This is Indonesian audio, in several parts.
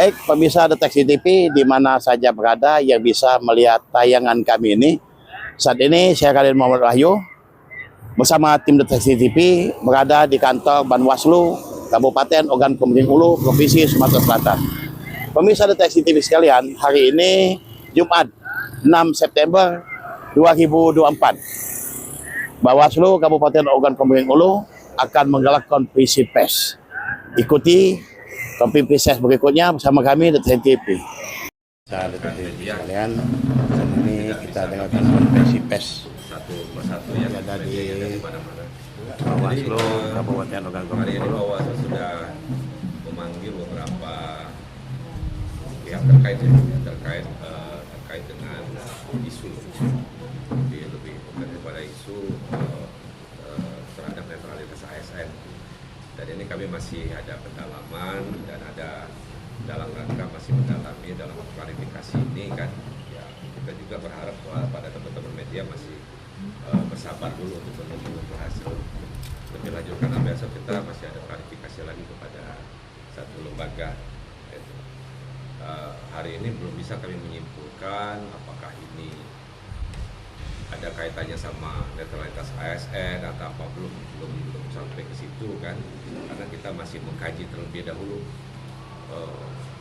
Baik pemirsa Deteksi TV di mana saja berada yang bisa melihat tayangan kami ini. Saat ini saya Khalil Muhammad Wahyu bersama tim Deteksi TV berada di kantor Banwaslu Kabupaten Ogan Komering Ulu, Provinsi Sumatera Selatan. Pemirsa Deteksi TV sekalian, hari ini Jumat 6 September 2024. Bawaslu Kabupaten Ogan Komering Ulu akan menggelar konferensi pers. Ikuti konferensi pers berikutnya bersama kami Deteksi TV. Saat Deteksi sekalian, saat ini kita dengarkan konferensi pers satu yang ada di mana-mana. Bawaslu Kabupaten Ogan Hari Komering ini Ulu. Bawaslu sudah memanggil beberapa pihak terkait terkait dengan isu lebih daripada isu terhadap netralitas ASN. Dan ini kami masih ada pendalaman dan ada dalam rangka masih mendalami dalam klarifikasi ini kan. Ya, kita juga berharap pada teman-teman media masih bersabar dulu untuk menunggu hasil lebih lanjut, karena besok kita masih ada klarifikasi lagi kepada satu lembaga. Hari ini belum bisa kami menyimpulkan apakah ini ada kaitannya sama netralitas ASN atau apa, belum sampai ke situ kan, karena kita masih mengkaji terlebih dahulu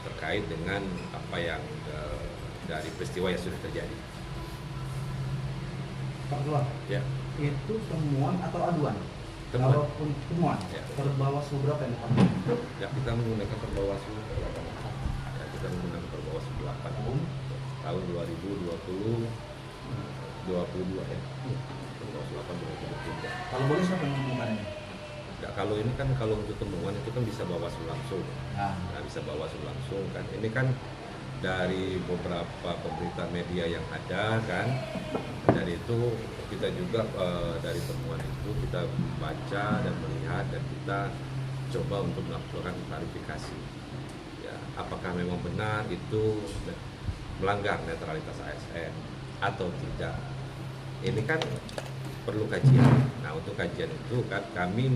terkait dengan apa yang dari peristiwa yang sudah terjadi. Pak Ketua, Ya. itu temuan atau aduan? Temuan. Kalaupun temuan, Ya. Perbawaslu berapa yang dipanggil? Ya, kita menggunakan Perbawaslu 8. Ya, kita menggunakan Perbawaslu 8 tahun 2022 ya. Perbawaslu 8 2023. Kalau boleh siapa yang mengumumkannya? Ya, kalau ini kan kalau untuk temuan itu kan bisa Bawaslu langsung. Nah, Nah, bisa Bawaslu langsung kan. Ini kan dari beberapa pemberitaan media yang ada kan. Dari itu kita juga dari temuan itu kita baca dan melihat dan kita coba untuk melakukan klarifikasi. Ya, apakah memang benar itu melanggar netralitas ASN atau tidak? Ini kan perlu kajian. Nah, untuk kajian itu kan kami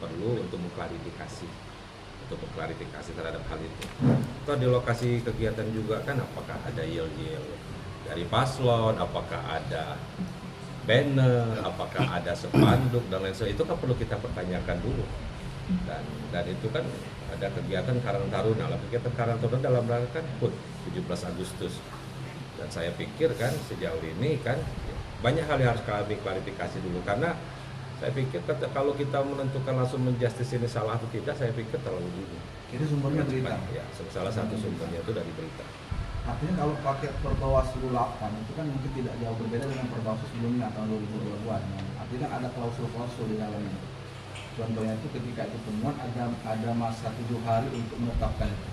perlu untuk mengklarifikasi terhadap hal itu. Atau di lokasi kegiatan juga kan apakah ada yel-yel dari paslon, apakah ada banner, apakah ada spanduk dan lain sebagainya, itu kan perlu kita pertanyakan dulu. Dan itu kan ada kegiatan Karang Taruna, kegiatan Karang Taruna dalam rangka kan HUT 17 Agustus. Dan saya pikir kan sejauh ini kan banyak hal yang harus kami klarifikasi dulu, karena saya pikir kalau kita menentukan langsung menjustis ini salah atau tidak, saya pikir terlalu dini. itu sumbernya berita. Ya, salah satu sumbernya itu dari berita. Artinya kalau pakai Perbawaslu 8 itu kan mungkin tidak jauh berbeda dengan Perbawaslu sebelumnya tahun 2022. Artinya kan ada klausul-klausul di dalamnya. Contohnya itu ketika itu temuan ada masa 7 hari untuk menetapkan itu.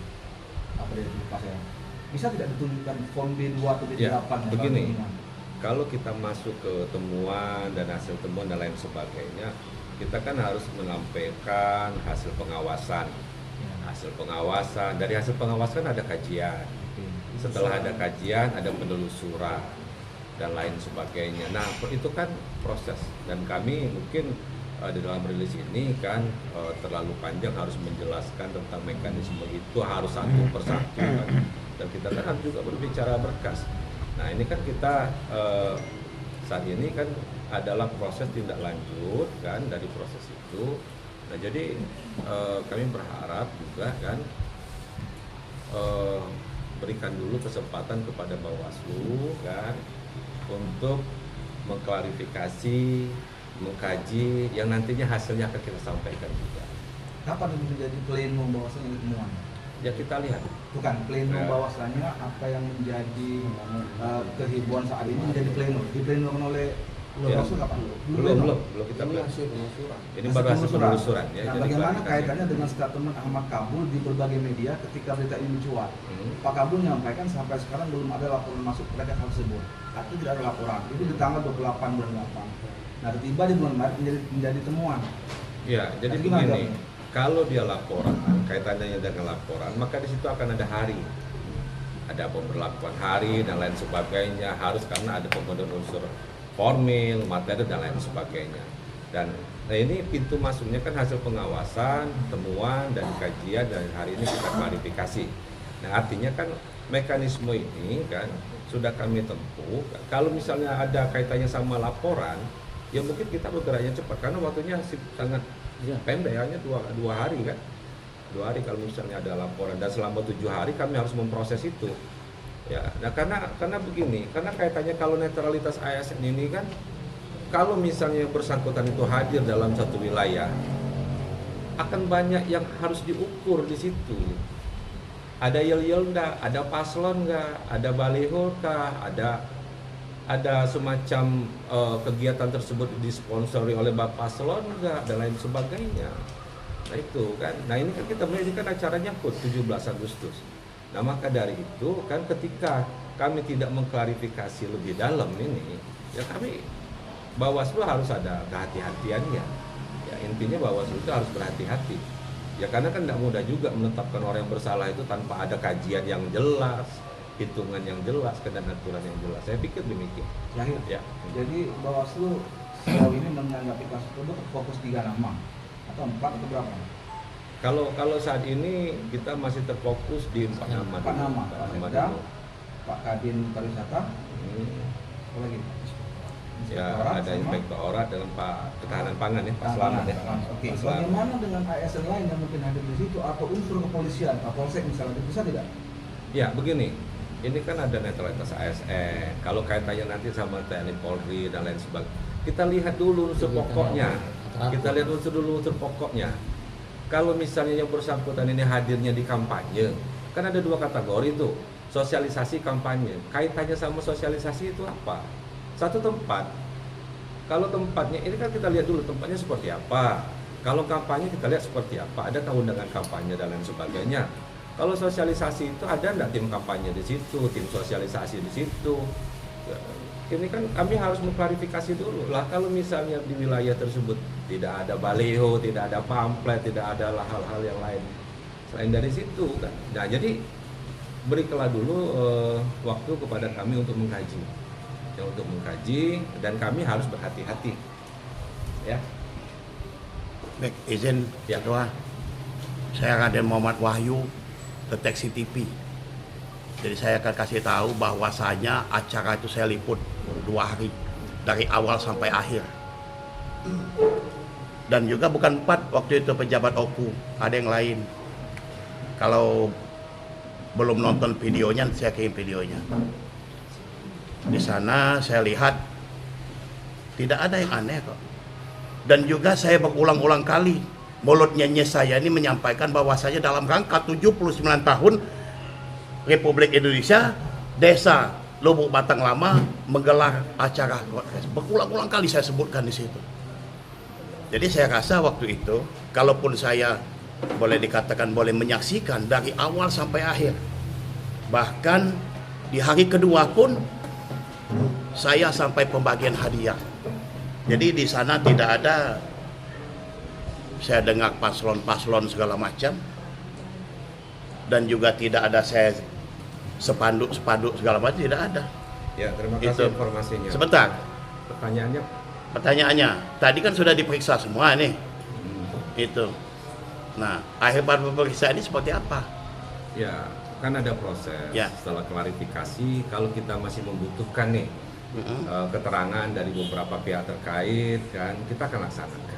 Apa dia lupa saya. Bisa tidak ditunjukkan form B2 atau B8? Ya, begini. Bagaimana? Kalau kita masuk ke temuan dan hasil temuan dan lain sebagainya, kita kan harus menampilkan hasil pengawasan. Dari hasil pengawasan ada kajian. Setelah ada kajian, ada penelusuran dan lain sebagainya. Nah, itu kan proses. Dan kami mungkin di dalam rilis ini kan terlalu panjang harus menjelaskan tentang mekanisme itu harus satu persatu kan. Dan kita kan harus juga berbicara berkas. Nah, ini kan kita saat ini kan adalah proses tindak lanjut kan dari proses itu. Nah, jadi kami berharap juga kan berikan dulu kesempatan kepada Bawaslu kan untuk mengklarifikasi, mengkaji yang nantinya hasilnya akan kita sampaikan juga. Kapan itu menjadi pleno Bawaslu yang temuan? Ya, kita lihat. Bukan pleno Ya. Bawaslunya, apa yang menjadi kehebohan saat ini menjadi pleno. Di pleno oleh Ya. Bawaslu kapan? Belum kita Ini belum. hasil penelusuran. Ini baru hasil penelusuran ya. Nah, jadi bagaimana klarifikasi. kaitannya dengan statement Ahmad Kabul di berbagai media ketika berita ini mencuat? Pak Kabul menyampaikan sampai sekarang belum ada laporan masuk terkait hal tersebut. Artinya tidak ada laporan. Itu di tanggal 28 bulan 8. Nah, tiba di bulan Maret menjadi temuan. Ya, jadi Nah, gimana begini. dong? Kalau dia laporan, kaitannya dengan laporan, maka di situ akan ada hari. Ada pemberlakuan hari dan lain sebagainya, harus karena ada pemenuhan unsur formil, materi dan lain sebagainya. Dan nah ini pintu masuknya kan hasil pengawasan, temuan dan kajian, dan hari ini kita klarifikasi. Nah, artinya kan mekanisme ini kan sudah kami tempuh. Kalau misalnya ada kaitannya sama laporan, ya mungkin kita bergeraknya cepat karena waktunya sangat pendek, hanya dua hari kan. 2 hari kalau misalnya ada laporan, dan selama 7 hari kami harus memproses itu. Ya, nah karena begini, karena kaitannya kalau netralitas ASN ini kan, kalau misalnya yang bersangkutan itu hadir dalam satu wilayah, akan banyak yang harus diukur di situ. Ada yel-yel enggak, ada paslon enggak, ada baliho kah, ada semacam kegiatan tersebut disponsori oleh Bapak paslon enggak, dan lain sebagainya. Nah itu kan, nah ini kan kita ini kan acaranya 17 Agustus. Nah maka dari itu kan ketika kami tidak mengklarifikasi lebih dalam ini, ya kami Bawaslu harus ada kehati-hatiannya. Ya intinya Bawaslu itu harus berhati-hati. Ya karena kan tidak mudah juga menetapkan orang yang bersalah itu tanpa ada kajian yang jelas, hitungan yang jelas, dan aturan yang jelas. Saya pikir demikian. Yahya, Ya. jadi Bawaslu sejauh ini menanggapi kasus tersebut fokus 3 nama atau 4 atau berapa? Kalau saat ini kita masih terfokus di 4 nama. 4 nama, Pak Sekda, dulu. Pak Kadin Pariwisata, Hmm. apa lagi? Ya Inspektorat ada sama Inspektorat dengan Pak Ketahanan Pangan ya, Pak Tahanan Slamet ya. Pangan. Oke, Pak Slamet. bagaimana dengan ASN lain yang mungkin hadir di situ atau unsur kepolisian, Kapolsek misalnya, bisa tidak? Ya begini, ini kan ada netralitas ASN. Kalau kaitannya nanti sama TNI Polri dan lain sebagainya, kita lihat dulu unsur pokoknya. Kita lihat unsur pokoknya. Kalau misalnya yang bersangkutan ini hadirnya di kampanye, kan ada 2 kategori tuh, sosialisasi kampanye. Kaitannya sama sosialisasi itu apa? Satu tempat. Kalau tempatnya ini kan kita lihat dulu tempatnya seperti apa. Kalau kampanye kita lihat seperti apa. Adakah undangan kampanye dan lain sebagainya. Kalau sosialisasi itu ada enggak tim kampanye di situ, tim sosialisasi di situ. Ya, ini kan kami harus mengklarifikasi dulu lah. Kalau misalnya di wilayah tersebut tidak ada baliho, tidak ada pamflet, tidak ada hal-hal yang lain selain dari situ kan. Nah jadi berikanlah dulu waktu kepada kami untuk mengkaji, ya, untuk mengkaji, dan kami harus berhati-hati, ya. Baik, izin Ya. Ketua. Saya Raden Muhammad Wahyu, Deteksi TV. Jadi saya akan kasih tahu bahwasanya acara itu saya liput 2 hari dari awal sampai akhir. Dan juga bukan 4 waktu itu pejabat OPU, ada yang lain. Kalau belum nonton videonya, saya kirim videonya. Di sana saya lihat tidak ada yang aneh kok. Dan juga saya berulang-ulang kali mulut nyenye saya ini menyampaikan bahwasanya dalam rangka 79 tahun Republik Indonesia, Desa Lubuk Batang Lama menggelar acara podcast. Berulang-ulang kali saya sebutkan di situ. Jadi saya rasa waktu itu, kalaupun saya boleh dikatakan boleh menyaksikan dari awal sampai akhir, bahkan di hari kedua pun saya sampai pembagian hadiah. Jadi di sana tidak ada saya dengar paslon-paslon segala macam, dan juga tidak ada saya sepanduk segala macam, tidak ada. Ya, terima kasih Itu. informasinya. Sebentar, Pertanyaannya, tadi kan sudah diperiksa semua nih. Itu. Nah, akhir pemeriksaan ini seperti apa? ya kan ada proses. Ya. Setelah klarifikasi, kalau kita masih membutuhkan nih keterangan dari beberapa pihak terkait, kan kita akan laksanakan.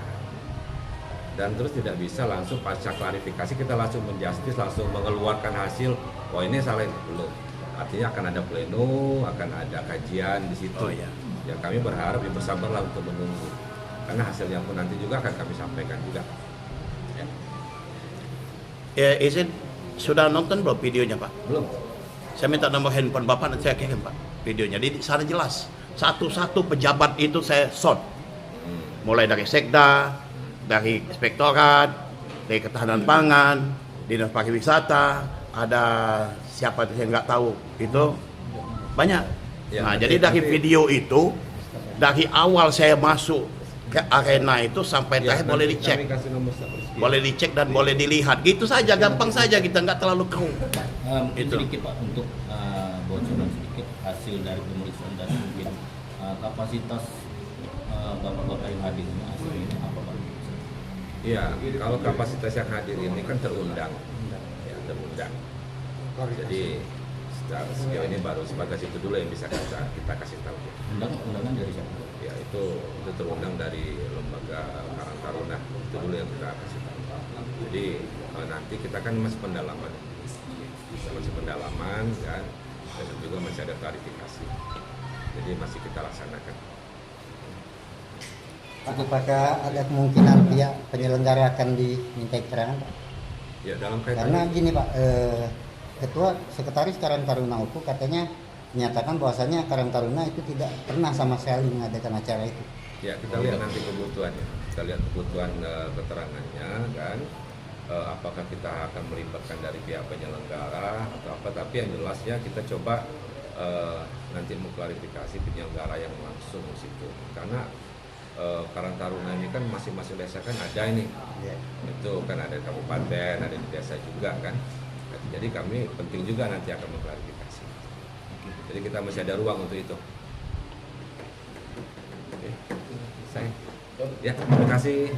Dan terus tidak bisa langsung pasca klarifikasi kita langsung menjustis, langsung mengeluarkan hasil, oh ini salah, ini belum. Artinya akan ada pleno, akan ada kajian di situ. Oh, iya. Ya kami berharap, ya bersabarlah untuk menunggu. Karena hasilnya pun nanti juga akan kami sampaikan juga. Ya. Ya, izin sudah nonton belum videonya, Pak? Belum. Saya minta nomor handphone Bapak, nanti saya kirim, Pak, videonya. Di sana jelas. Satu-satu pejabat itu saya shot. Mulai dari Sekda, dari Inspektorat, dari Ketahanan Pangan, Dinas Pariwisata, ada siapa itu saya nggak tahu, itu banyak. Ya, Nah, nanti- jadi dari nanti- video itu, dari awal saya masuk ke arena itu sampai Ya, terakhir boleh nanti dicek. kami kasih nomor sekian. Boleh dicek dan boleh dilihat. Gitu saja, gampang saja, kita nggak terlalu keruh. Mungkin Itu. sedikit Pak untuk bocoran sedikit hasil dari pemeriksaan dan mungkin kapasitas bapak-bapak yang hadir ini hasilnya apa Pak? Iya, kalau kapasitas yang hadir ini kan terundang. Ya, terundang. Jadi sejauh ini baru sebatas itu dulu yang bisa kita kasih tahu. Undangan dari siapa? Ya itu terundang dari lembaga Karang Taruna, itu dulu yang kita kasih tahu. Jadi nanti kita kan masih pendalaman, kan, dan juga masih ada klarifikasi. Jadi masih kita laksanakan. Apakah ada kemungkinan pihak penyelenggara akan diminta keterangan, Pak? Ya dalam kaitan Karena gini Pak, Ketua Sekretaris Karang Taruna UPU katanya menyatakan bahwasanya Karang Taruna itu tidak pernah sama sekali mengadakan acara itu. ya kita lihat nanti kebutuhannya, kita lihat kebutuhan keterangannya kan, apakah kita akan melibatkan dari pihak penyelenggara atau apa, tapi yang jelasnya kita coba nanti mengklarifikasi penyelenggara yang langsung di situ, karena Karang Taruna ini kan masing-masing desa kan ada ini, itu kan ada di kabupaten, ada di desa juga kan. Jadi kami penting juga nanti akan mengklarifikasi. Jadi kita masih ada ruang untuk itu. Oke. Ya, terima kasih.